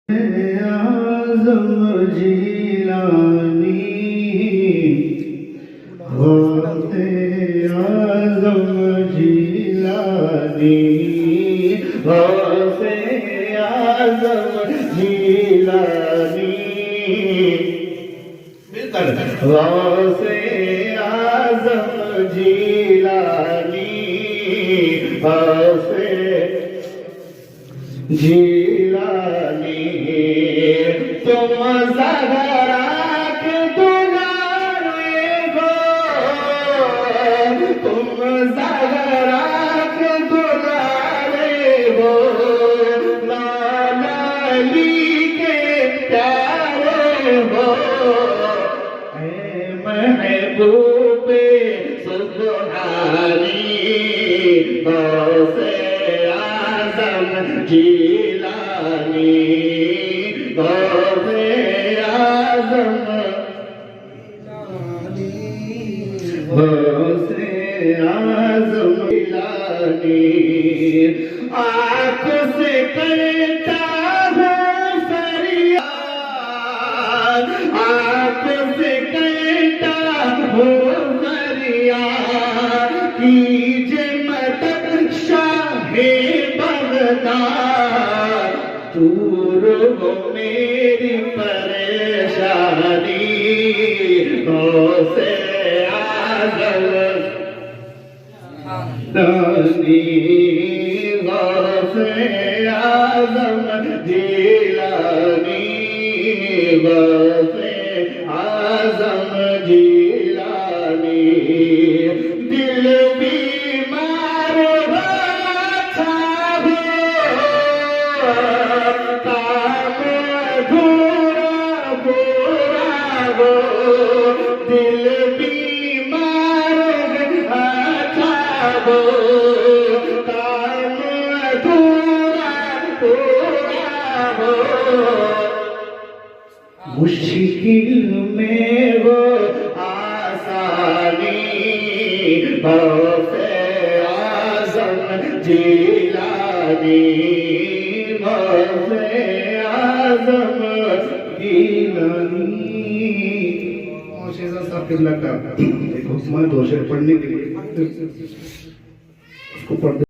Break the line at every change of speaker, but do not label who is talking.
आज़म जीलानी गौसे आज़म जीलानी गौसे आज़म जीलानी गौसे आज़म जीलानी गौसे जीलानी तुम ज़हरा के दुलारे हो, तुम ज़हरा के दुलारे हो, लाला अली के प्यारे हो, ऐ महबूबे सुब्हानी गौसे आज़म जीलानी गौसे आज़म गौसे आज़म जीलानी आपसे करता हूँ फरियाद, आपसे करता हूँ फरियाद, कीजिए मदद शाहे बगदाद, दूर हो मेरी परेशानी गौसे आज़म दानी गौसे आज़म जीलानी गौसे आज़म जीलानी दिल बीमार था हो, काम अधूरा पूरा हो, दिल बीमार था हो, काम अधूरा पूरा हो, मुश्किल में वो आसानी गौसे आज़म जीलानी गौसे आज़म जीलानी। शेज़ाद साहब किबला का एक हुक्म है दो शेर पढ़ने के लिए, उसको पढ़